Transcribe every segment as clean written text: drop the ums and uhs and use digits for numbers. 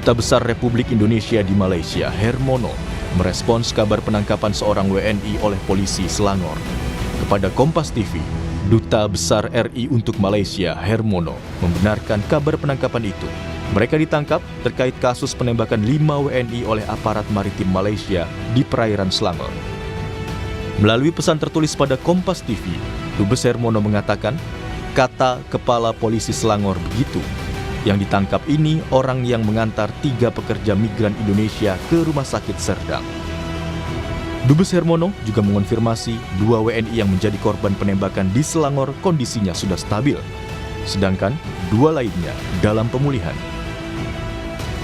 Duta Besar Republik Indonesia di Malaysia, Hermono, merespons kabar penangkapan seorang WNI oleh polisi Selangor. Kepada Kompas TV, Duta Besar RI untuk Malaysia, Hermono, membenarkan kabar penangkapan itu. Mereka ditangkap terkait kasus penembakan 5 WNI oleh aparat maritim Malaysia di perairan Selangor. Melalui pesan tertulis pada Kompas TV, Dubes Hermono mengatakan, kata Kepala Polisi Selangor begitu. Yang ditangkap ini orang yang mengantar 3 pekerja migran Indonesia ke Rumah Sakit Serdang. Dubes Hermono juga mengonfirmasi 2 WNI yang menjadi korban penembakan di Selangor kondisinya sudah stabil, sedangkan 2 lainnya dalam pemulihan.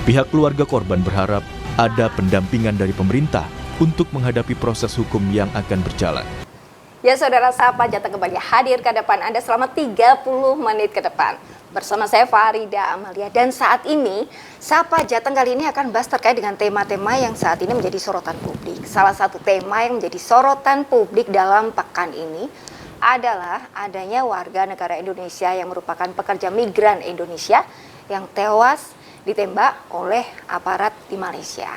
Pihak keluarga korban berharap ada pendampingan dari pemerintah untuk menghadapi proses hukum yang akan berjalan. Ya saudara, Sapa Jateng kembali hadir ke depan Anda selama 30 menit ke depan. Bersama saya Farida Amalia, dan saat ini Sapa Jateng kali ini akan bahas terkait dengan tema-tema yang saat ini menjadi sorotan publik. Salah satu tema yang menjadi sorotan publik dalam pekan ini adalah adanya warga negara Indonesia yang merupakan pekerja migran Indonesia yang tewas ditembak oleh aparat di Malaysia.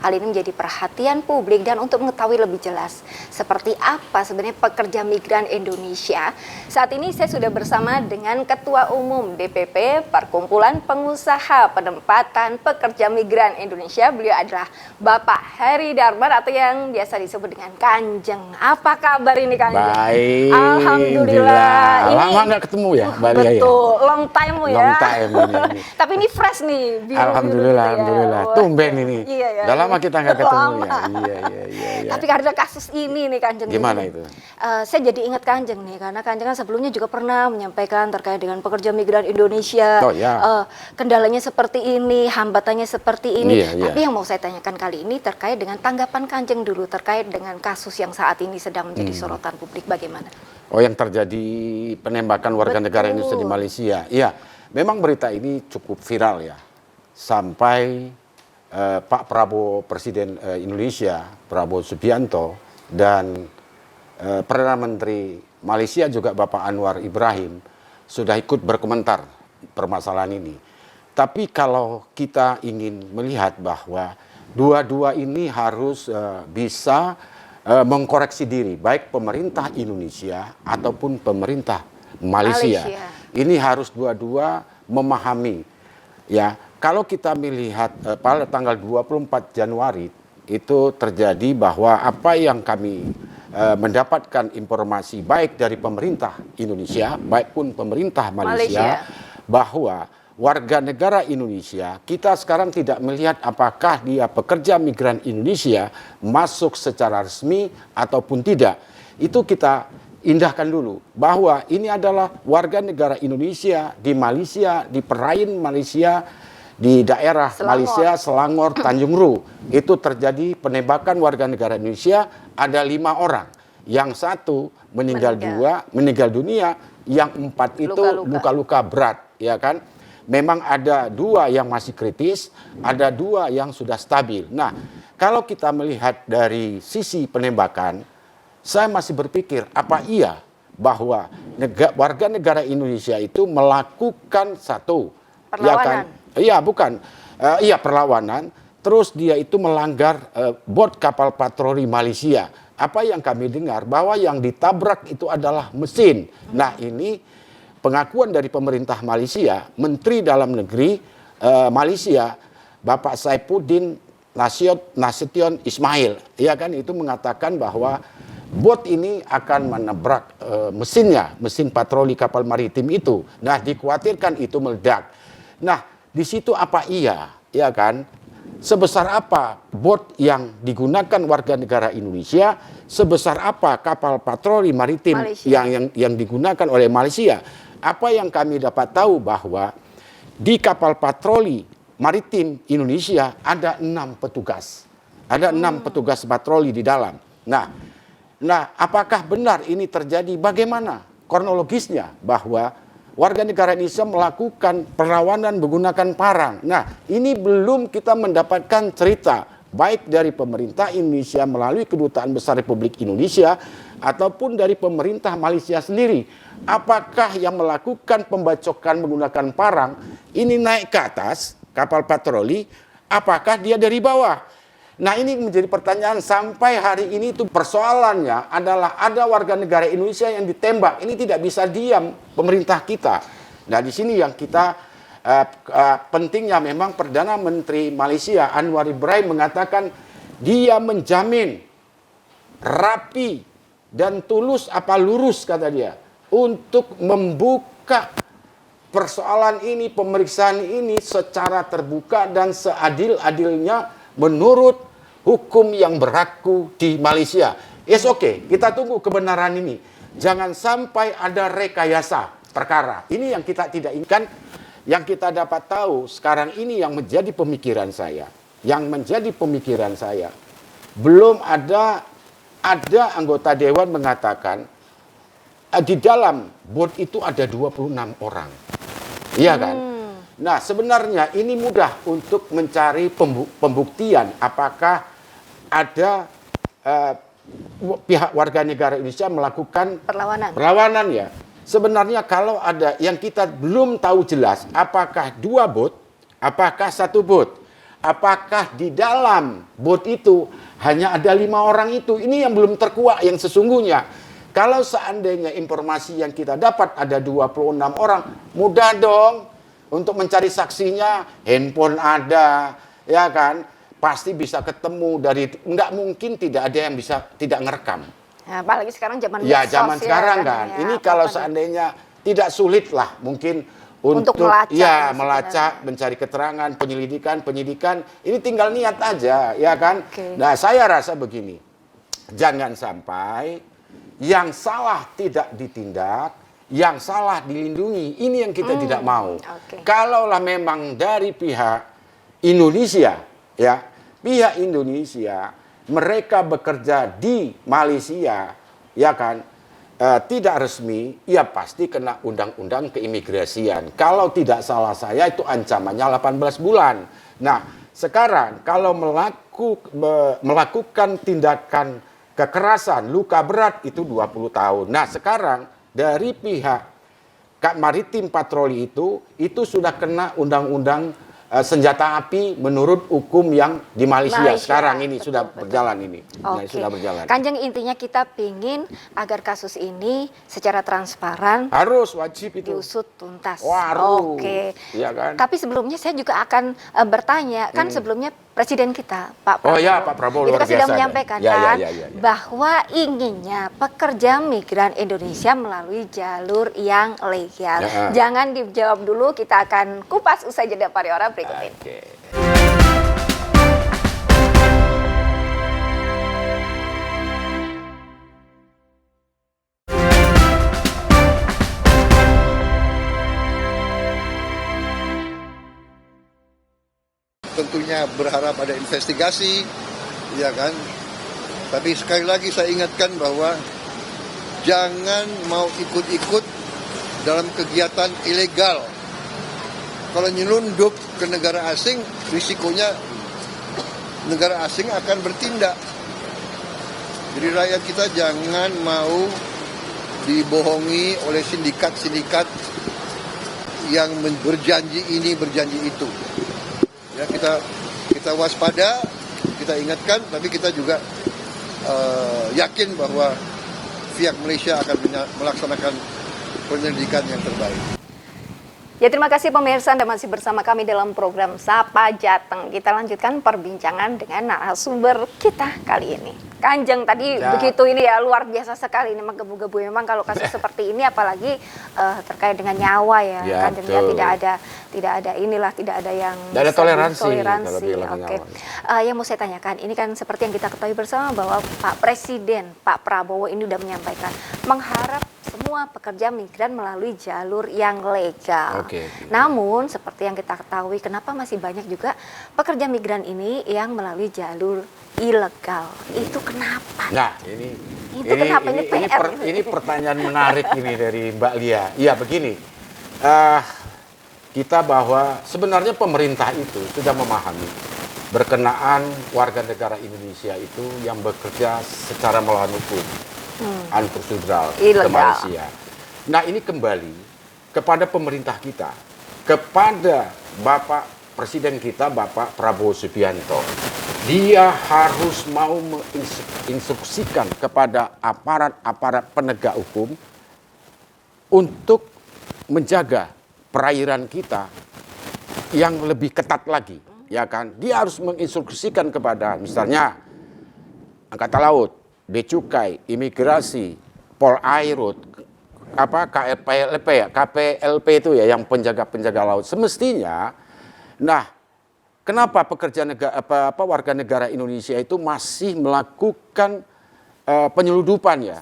Hal ini menjadi perhatian publik, dan untuk mengetahui lebih jelas seperti apa sebenarnya pekerja migran Indonesia, saat ini saya sudah bersama dengan Ketua Umum DPP Perkumpulan Pengusaha Penempatan Pekerja Migran Indonesia. Beliau adalah Bapak Heri Darman atau yang biasa disebut dengan Kanjeng. Apa kabar ini Kanjeng? Baik. Alhamdulillah. Lama nggak ketemu ya, Mbak Lia? Betul, long time ya. Long time ini. Tapi ini fresh nih. Alhamdulillah, alhamdulillah. Tumben ini. Iya, ya. Udah lama kita nggak ketemu Lama. ya. Iya. Tapi karena kasus ini nih Kanjeng. Gimana itu? Saya jadi ingat Kanjeng nih, karena Kanjeng kan sebelumnya juga pernah menyampaikan terkait dengan pekerja migran Indonesia. Oh, ya. Kendalanya seperti ini, hambatannya seperti ini. Iya. Tapi yang mau saya tanyakan kali ini terkait dengan tanggapan Kanjeng dulu terkait dengan kasus yang saat ini sedang menjadi sorotan publik, bagaimana? Oh, yang terjadi penembakan warga negara Indonesia di Malaysia. Iya, memang berita ini cukup viral ya. Sampai Pak Prabowo, Presiden Indonesia, Prabowo Subianto, dan Perdana Menteri Malaysia juga Bapak Anwar Ibrahim sudah ikut berkomentar permasalahan ini. Tapi kalau kita ingin melihat bahwa dua-dua ini harus bisa mengkoreksi diri, baik pemerintah Indonesia ataupun pemerintah Malaysia. Ini harus dua-dua memahami, ya. Kalau kita melihat pada tanggal 24 Januari itu terjadi bahwa apa yang kami mendapatkan informasi baik dari pemerintah Indonesia, baik pun pemerintah Malaysia, bahwa warga negara Indonesia, kita sekarang tidak melihat apakah dia pekerja migran Indonesia masuk secara resmi ataupun tidak. Itu kita indahkan dulu, bahwa ini adalah warga negara Indonesia di Malaysia, di perairan Malaysia, di daerah Selangor. Malaysia, Selangor, Tanjung Ru. Itu terjadi penembakan warga negara Indonesia, ada 5 orang. Yang 1 meninggal dunia, yang 4 itu luka-luka berat, ya kan? Memang ada 2 yang masih kritis, ada 2 yang sudah stabil. Nah, kalau kita melihat dari sisi penembakan, saya masih berpikir, apa iya bahwa warga negara Indonesia itu melakukan satu perlawanan? Iya, bukan. Iya, perlawanan. Terus dia itu melanggar bot kapal patroli Malaysia. Apa yang kami dengar, bahwa yang ditabrak itu adalah mesin. Nah, ini pengakuan dari pemerintah Malaysia, Menteri Dalam Negeri Malaysia, Bapak Saifuddin Nasution Ismail, ya kan, itu mengatakan bahwa bot ini akan menabrak mesinnya, mesin patroli kapal maritim itu. Nah, dikhawatirkan itu meledak. Nah, di situ apa iya, ya kan? Sebesar apa bot yang digunakan warga negara Indonesia, sebesar apa kapal patroli maritim yang digunakan oleh Malaysia. Apa yang kami dapat tahu bahwa di kapal patroli maritim Indonesia ada 6 petugas. Ada 6 petugas patroli di dalam. Nah, apakah benar ini terjadi? Bagaimana kronologisnya bahwa warga negara Indonesia melakukan perlawanan menggunakan parang? Nah, ini belum kita mendapatkan cerita baik dari pemerintah Indonesia melalui Kedutaan Besar Republik Indonesia ataupun dari pemerintah Malaysia sendiri. Apakah yang melakukan pembacokan menggunakan parang ini naik ke atas kapal patroli, apakah dia dari bawah? Nah, ini menjadi pertanyaan sampai hari ini itu persoalannya adalah ada warga negara Indonesia yang ditembak. Ini tidak bisa diam pemerintah kita. Nah, di sini yang kita pentingnya memang Perdana Menteri Malaysia Anwar Ibrahim mengatakan dia menjamin rapi dan tulus apa lurus kata dia untuk membuka persoalan ini, pemeriksaan ini secara terbuka dan seadil-adilnya menurut hukum yang berlaku di Malaysia. Yes, oke, kita tunggu kebenaran ini. Jangan sampai ada rekayasa perkara. Ini yang kita tidak inginkan. Yang kita dapat tahu sekarang ini yang menjadi pemikiran saya. Yang menjadi pemikiran saya. Belum ada anggota dewan mengatakan di dalam bot itu ada 26 orang. Iya kan? Nah, sebenarnya ini mudah untuk mencari pembuktian apakah ada pihak warga negara Indonesia melakukan perlawanan ya. Sebenarnya kalau ada yang kita belum tahu jelas apakah 2 bot, apakah 1 bot, apakah di dalam bot itu hanya ada 5 orang itu. Ini yang belum terkuak yang sesungguhnya. Kalau seandainya informasi yang kita dapat ada 26 orang, mudah dong untuk mencari saksinya, handphone ada, ya kan? Pasti bisa ketemu dari, enggak mungkin tidak ada yang bisa tidak ngerekam. Nah, apalagi sekarang zaman ya, zaman sekarang kan. Ya, ini kalau seandainya tidak sulit lah mungkin untuk melacak, mencari keterangan, penyidikan, ini tinggal niat aja, ya kan? Okay. Nah, saya rasa begini. Jangan sampai yang salah tidak ditindak, yang salah dilindungi. Ini yang kita tidak mau. Okay. Kalaulah memang dari pihak Indonesia, ya, pihak Indonesia, mereka bekerja di Malaysia, ya kan, tidak resmi, ya pasti kena undang-undang keimigrasian. Kalau tidak salah saya itu ancamannya 18 bulan. Nah, sekarang kalau melakukan tindakan kekerasan, luka berat itu 20 tahun. Nah, sekarang dari pihak Maritim Patroli itu sudah kena undang-undang senjata api menurut hukum yang di Malaysia sekarang ini sudah berjalan ini. Nah, sudah berjalan. Kanjeng, intinya kita ingin agar kasus ini secara transparan harus wajib itu diusut tuntas. Harus. Oke. Iya kan? Tapi sebelumnya saya juga akan bertanya, kan sebelumnya Presiden kita, Pak Prabowo, Pak Prabowo luar biasa, sudah menyampaikan ya. bahwa inginnya pekerja migran Indonesia melalui jalur yang legal. Ya. Jangan dijawab dulu, kita akan kupas usai jeda pariwara berikut ini. Tentunya berharap ada investigasi, ya kan. Tapi sekali lagi saya ingatkan bahwa jangan mau ikut-ikut dalam kegiatan ilegal. Kalau nyelundup ke negara asing, risikonya negara asing akan bertindak. Jadi rakyat kita jangan mau dibohongi oleh sindikat-sindikat yang berjanji ini, berjanji itu. Ya, kita waspada, kita ingatkan, tapi kita juga yakin bahwa pihak Malaysia akan melaksanakan penyelidikan yang terbaik. Ya, terima kasih pemirsa, Anda masih bersama kami dalam program Sapa Jateng. Kita lanjutkan perbincangan dengan narasumber kita kali ini. Kanjeng tadi begitu ini ya, luar biasa sekali ini, menggebu-gebu memang kalau kasus seperti ini, apalagi terkait dengan nyawa ya, Kanjeng ya, tidak ada yang tidak ada toleransi. Oke. Yang mau saya tanyakan, ini kan seperti yang kita ketahui bersama bahwa Pak Presiden, Pak Prabowo ini sudah menyampaikan mengharap semua pekerja migran melalui jalur yang legal. Namun seperti yang kita ketahui, kenapa masih banyak juga pekerja migran ini yang melalui jalur ilegal? Itu kenapa? Nah, ini pertanyaan menarik ini dari Mbak Lia. Iya, begini. Kita bahwa sebenarnya pemerintah itu sudah memahami berkenaan warga negara Indonesia itu yang bekerja secara melawan hukum, unprocedural ke Malaysia. Nah, ini kembali kepada pemerintah kita, kepada Bapak Presiden kita Bapak Prabowo Subianto. Dia harus mau menginstruksikan kepada aparat-aparat penegak hukum untuk menjaga perairan kita yang lebih ketat lagi, ya kan? Dia harus menginstruksikan kepada misalnya Angkatan Laut, Bea Cukai, Imigrasi, Polairut, KPLP itu ya, yang penjaga-penjaga laut. Semestinya, nah, kenapa warga negara Indonesia itu masih melakukan penyeludupan ya?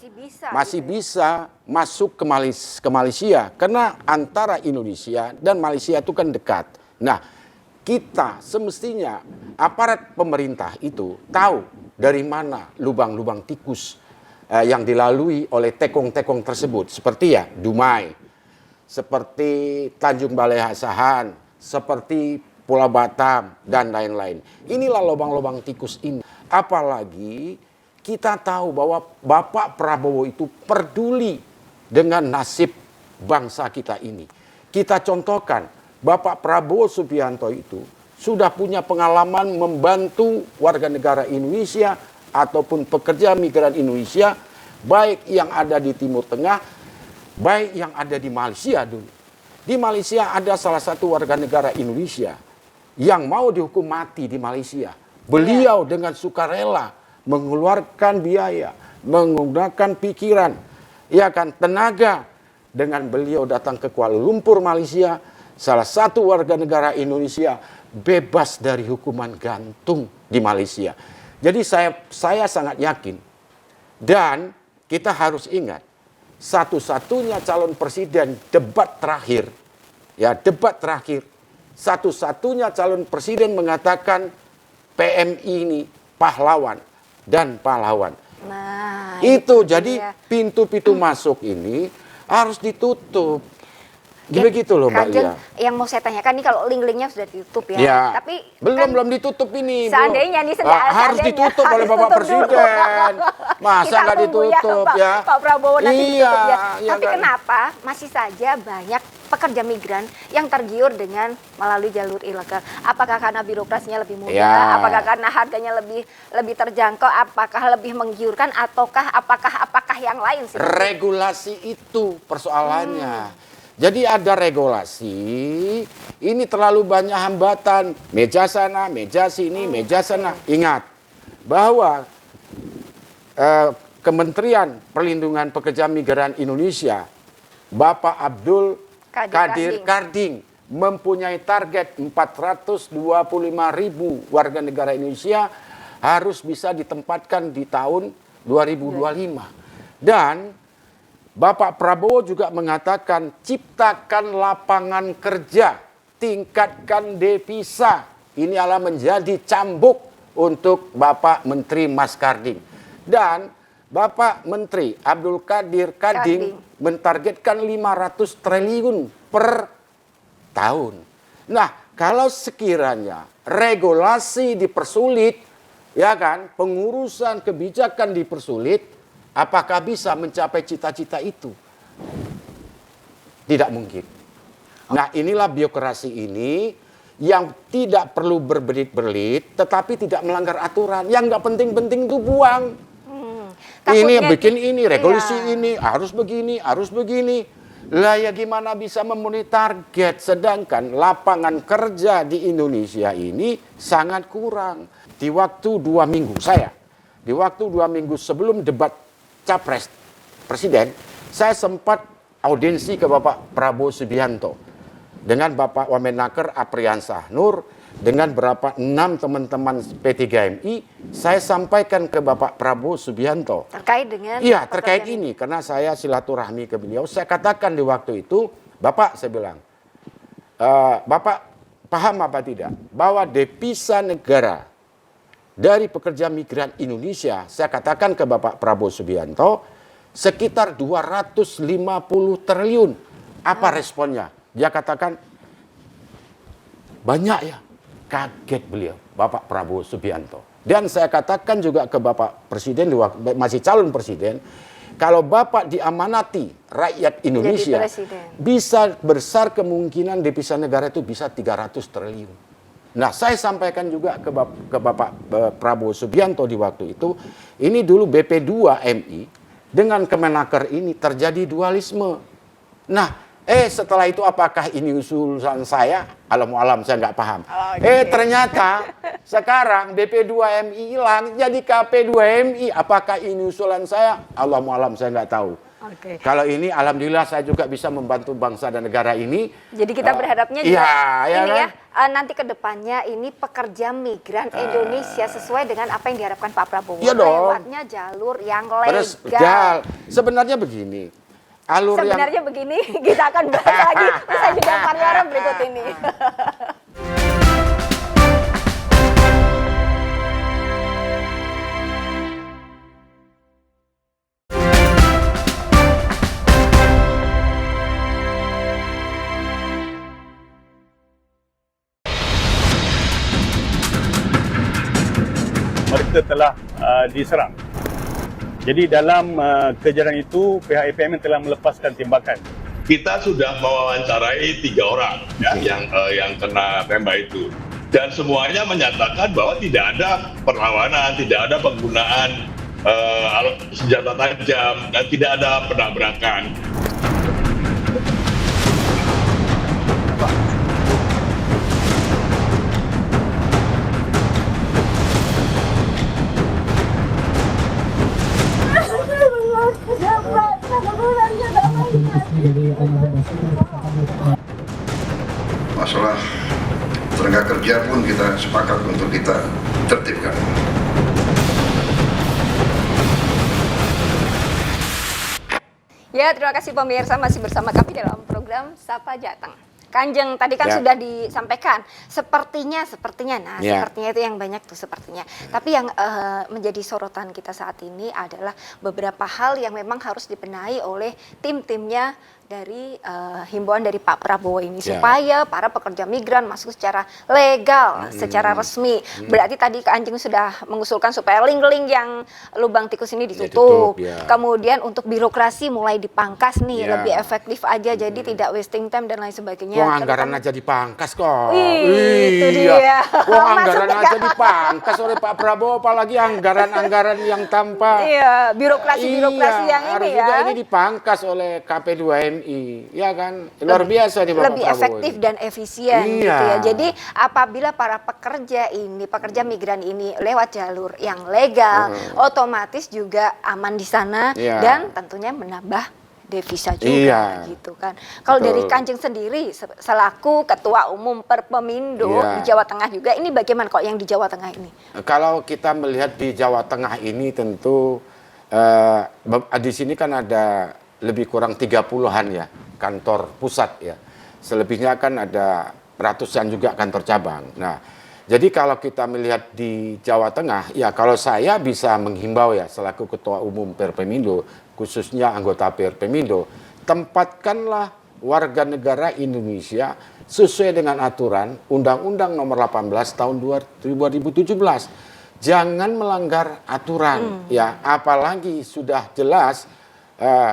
Masih bisa masuk ke Malaysia, karena antara Indonesia dan Malaysia itu kan dekat. Nah, kita semestinya aparat pemerintah itu tahu dari mana lubang-lubang tikus yang dilalui oleh tekong-tekong tersebut, seperti ya Dumai, seperti Tanjung Balai Asahan, seperti Pulau Batam dan lain-lain. Inilah lubang-lubang tikus ini. Apalagi kita tahu bahwa Bapak Prabowo itu peduli dengan nasib bangsa kita ini. Kita contohkan, Bapak Prabowo Subianto itu sudah punya pengalaman membantu warga negara Indonesia ataupun pekerja migran Indonesia, baik yang ada di Timur Tengah, baik yang ada di Malaysia dulu. Di Malaysia ada salah satu warga negara Indonesia yang mau dihukum mati di Malaysia. Beliau dengan sukarela mengeluarkan biaya, menggunakan pikiran, ya kan, tenaga, dengan beliau datang ke Kuala Lumpur, Malaysia. Salah satu warga negara Indonesia bebas dari hukuman gantung di Malaysia. Jadi saya sangat yakin, dan kita harus ingat, satu-satunya calon presiden debat terakhir, satu-satunya calon presiden mengatakan PMI ini pahlawan dan pahlawan. Nah, itu jadi pintu-pintu masuk ini harus ditutup. Begitu loh Mbak Lia. Yang mau saya tanyakan nih, kalau link-linknya sudah ditutup ya. Ya, Tapi belum ditutup ini. Seandainya nih harus ditutup oleh Bapak Presiden. Masa nggak ditutup ya? Pak Prabowo nanti ditutup ya. Iya Tapi kan? kenapa masih saja banyak pekerja migran yang tergiur dengan melalui jalur ilegal? Apakah karena birokrasinya lebih mudah? Ya. Apakah karena harganya lebih terjangkau? Apakah lebih menggiurkan? Ataukah apakah yang lain sih? Regulasi itu persoalannya. Jadi ada regulasi, ini terlalu banyak hambatan, meja sana, meja sini, meja sana. Ingat bahwa Kementerian Perlindungan Pekerja Migran Indonesia, Bapak Abdul Qadir Karding, mempunyai target 425.000 warga negara Indonesia harus bisa ditempatkan di tahun 2025. Dan Bapak Prabowo juga mengatakan ciptakan lapangan kerja, tingkatkan devisa. Ini adalah menjadi cambuk untuk Bapak Menteri Mas Karding. Dan Bapak Menteri Abdul Qadir Karding mentargetkan 500 triliun per tahun. Nah, kalau sekiranya regulasi dipersulit, ya kan, pengurusan kebijakan dipersulit, apakah bisa mencapai cita-cita itu? Tidak mungkin. Nah, inilah birokrasi ini yang tidak perlu berbelit-belit, tetapi tidak melanggar aturan. Yang nggak penting-penting itu buang. Ini bikin ini, regulasi ini, harus begini. Lah ya gimana bisa memenuhi target, sedangkan lapangan kerja di Indonesia ini sangat kurang. Di waktu 2 minggu sebelum debat Capres Presiden, saya sempat audiensi ke Bapak Prabowo Subianto dengan Bapak Wamenaker Apriansah Nur, dengan beberapa 6 teman-teman P3MI. Saya sampaikan ke Bapak Prabowo Subianto terkait dengan terkait ini, karena saya silaturahmi ke beliau. Saya katakan di waktu itu, Bapak, saya bilang, Bapak paham apa tidak bahwa devisa negara dari pekerja migran Indonesia, saya katakan ke Bapak Prabowo Subianto, sekitar 250 triliun. Apa responnya? Dia katakan, banyak ya. Kaget beliau, Bapak Prabowo Subianto. Dan saya katakan juga ke Bapak Presiden, masih calon presiden, kalau Bapak diamanati rakyat Indonesia, bisa besar kemungkinan devisa negara itu bisa 300 triliun. Nah, saya sampaikan juga ke Bapak Prabowo Subianto di waktu itu, ini dulu BP2MI dengan Kemenaker ini terjadi dualisme. Nah, setelah itu apakah ini usulan saya? Alam saya nggak paham. Ternyata sekarang BP2MI hilang jadi KP2MI. Apakah ini usulan saya? Alam saya nggak tahu. Kalau ini alhamdulillah saya juga bisa membantu bangsa dan negara ini. Jadi kita berharapnya juga ini kan? Nanti ke depannya ini pekerja migran Indonesia sesuai dengan apa yang diharapkan Pak Prabowo. Iya dong. Lewatnya jalur yang legal. Sebenarnya begini. Sebenarnya begini, kita akan bahas lagi usai jeda pariwara berikut ini. Mereka telah diserang. Jadi dalam kejadian itu pihak EPM telah melepaskan tembakan. Kita sudah mewawancarai 3 orang ya, yang kena tembak itu, dan semuanya menyatakan bahwa tidak ada perlawanan, tidak ada penggunaan alat senjata tajam, dan tidak ada penabrakan. Masalah tenaga kerja pun kita sepakat untuk kita tertibkan. Ya, terima kasih pemirsa masih bersama kami dalam program Sapa Jateng. Kanjeng tadi kan sudah disampaikan sepertinya sepertinya itu yang banyak tuh sepertinya. Tapi yang menjadi sorotan kita saat ini adalah beberapa hal yang memang harus dibenahi oleh tim-timnya dari himbauan dari Pak Prabowo ini supaya para pekerja migran masuk secara legal, secara resmi. Berarti tadi Kanjeng sudah mengusulkan supaya link-link yang lubang tikus ini ditutup. Kemudian untuk birokrasi mulai dipangkas nih, lebih efektif aja jadi tidak wasting time dan lain sebagainya. Wah, anggaran aja dipangkas kok. Itu dia. Wah, anggaran aja dipangkas oleh Pak Prabowo, apalagi anggaran-anggaran yang tanpa birokrasi yang ini ya. Juga ini dipangkas oleh KP2MI. Ya kan, luar biasa nih Bapak lebih Prabowo efektif ini. dan efisien gitu ya. Jadi apabila para pekerja migran ini lewat jalur yang legal, otomatis juga aman di sana dan tentunya menambah devisa juga gitu kan. Kalau dari Kanjeng sendiri selaku Ketua Umum Perpemindo di Jawa Tengah juga, ini bagaimana kok yang di Jawa Tengah ini? Kalau kita melihat di Jawa Tengah ini tentu di sini kan ada lebih kurang 30-an ya kantor pusat ya. Selebihnya kan ada ratusan juga kantor cabang. Nah, jadi kalau kita melihat di Jawa Tengah, ya kalau saya bisa menghimbau ya selaku Ketua Umum Perpemindo, khususnya anggota Perpemindo, tempatkanlah warga negara Indonesia sesuai dengan aturan Undang-Undang Nomor 18 Tahun 2017. Jangan melanggar aturan ya, apalagi sudah jelas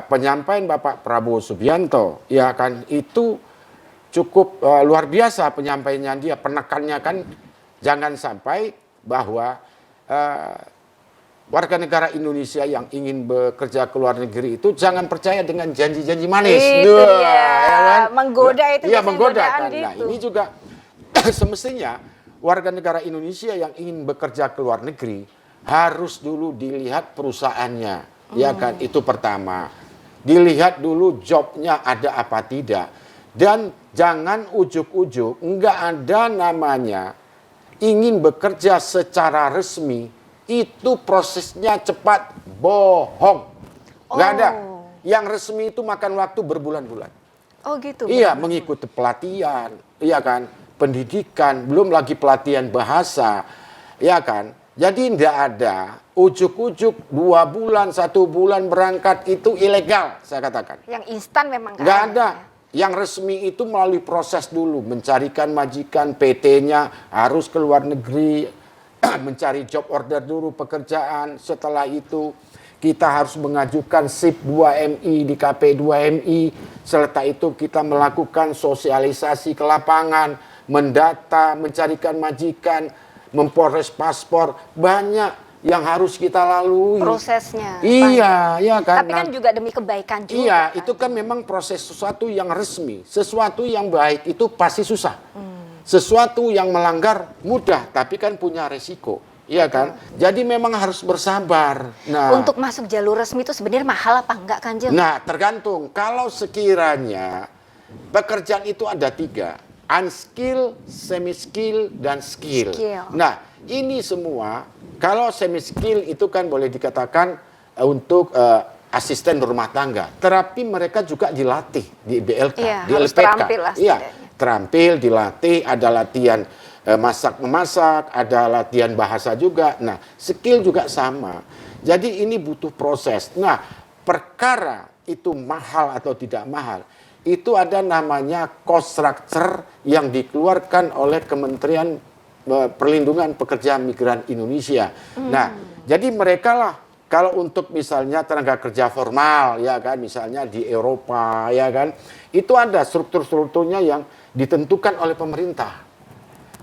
penyampaian Bapak Prabowo Subianto ya kan itu cukup luar biasa penyampaiannya dia, penekannya kan jangan sampai bahwa warga negara Indonesia yang ingin bekerja ke luar negeri itu jangan percaya dengan janji-janji manis. Itu dia. Ya kan? Menggoda itu. Iya, menggoda kan. Gitu. Nah, ini juga semestinya warga negara Indonesia yang ingin bekerja ke luar negeri harus dulu dilihat perusahaannya. Ya kan, itu pertama. Dilihat dulu jobnya ada apa tidak. Dan jangan ujuk-ujuk, enggak ada namanya ingin bekerja secara resmi, itu prosesnya cepat, bohong. Enggak ada. Yang resmi itu makan waktu berbulan-bulan. Oh gitu. Iya, mengikuti pelatihan, iya kan, pendidikan, belum lagi pelatihan bahasa, ya kan. Jadi tidak ada ujuk-ujuk 2 bulan, 1 bulan berangkat itu ilegal, saya katakan. Yang instan memang nggak ada. Yang resmi itu melalui proses dulu, mencarikan majikan, PT-nya harus ke luar negeri, mencari job order dulu pekerjaan. Setelah itu kita harus mengajukan SIP 2MI di KP 2MI. Setelah itu kita melakukan sosialisasi ke lapangan. mendata, mencarikan majikan, memproses paspor, banyak yang harus kita lalui. Prosesnya. Iya, iya kan. Tapi kan juga demi kebaikan juga. Iya, kan? itu kan memang proses sesuatu yang resmi, sesuatu yang baik itu pasti susah. Sesuatu yang melanggar mudah, tapi kan punya resiko. Iya kan? Jadi memang harus bersabar. Nah, Untuk masuk jalur resmi itu sebenarnya mahal apa enggak, Kanjeng? nah, tergantung. Kalau sekiranya pekerjaan itu ada 3, unskill, semi-skill, dan skill. Nah, ini semua, kalau semi-skill itu kan boleh dikatakan untuk asisten rumah tangga. Tetapi mereka juga dilatih di BLK, Iya, di harus LPK. terampil lah Iya, setidaknya. terampil, dilatih, ada latihan masak-memasak, ada latihan bahasa juga. Nah, skill juga sama. Jadi ini butuh proses. Nah, perkara itu mahal atau tidak mahal, itu ada namanya cost structure yang dikeluarkan oleh Kementerian Perlindungan Pekerja Migran Indonesia. Nah, jadi mereka lah kalau untuk misalnya tenaga kerja formal, ya kan, misalnya di Eropa, ya kan, itu ada struktur-strukturnya yang ditentukan oleh pemerintah.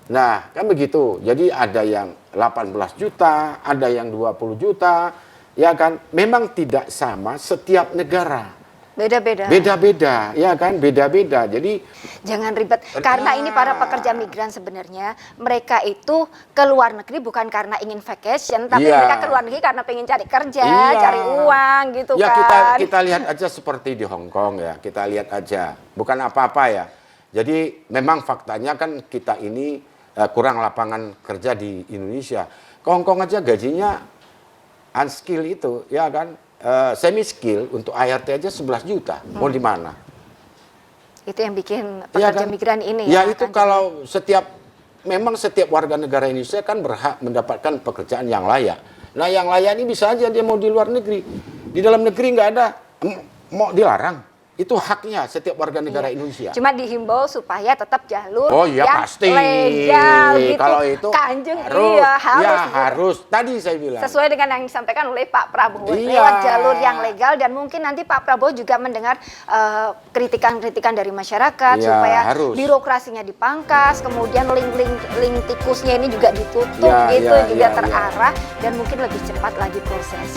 Nah, kan begitu. Jadi ada yang 18 juta, ada yang 20 juta, ya kan. Memang tidak sama setiap negara. Beda-beda. Beda-beda, ya kan, beda-beda. Jadi Jangan ribet. Karena ini para pekerja migran sebenarnya, mereka itu ke luar negeri bukan karena ingin vacation, tapi Iya. mereka ke luar negeri karena pengen cari kerja, Iya. cari uang gitu ya kan. kita lihat aja seperti di Hong Kong ya, kita lihat aja. Bukan apa-apa ya. Jadi memang faktanya kan kita ini kurang lapangan kerja di Indonesia. Ke Hong Kong aja gajinya unskill itu, ya kan. Semi skill untuk ART aja 11 juta. Mau di mana? Itu yang bikin Iya pekerja kan? migran ini Ya ya. itu Kanjeng. kalau memang setiap warga negara Indonesia kan berhak mendapatkan pekerjaan yang layak. Nah, yang layak ini bisa aja dia mau di luar negeri. Di dalam negeri nggak ada, mau dilarang. Itu haknya setiap warga negara Indonesia. Cuma dihimbau supaya tetap jalur Oh iya yang pasti. legal gitu. Kalau itu Kanjeng, harus. iya harus. Ya gitu. harus. Tadi saya bilang. Sesuai dengan yang disampaikan oleh Pak Prabowo Iya. lewat jalur yang legal, dan mungkin nanti Pak Prabowo juga mendengar kritikan-kritikan dari masyarakat Iya, supaya harus. birokrasinya dipangkas, kemudian link tikusnya ini juga ditutup Iya, gitu iya, juga iya, terarah dan mungkin lebih cepat lagi proses.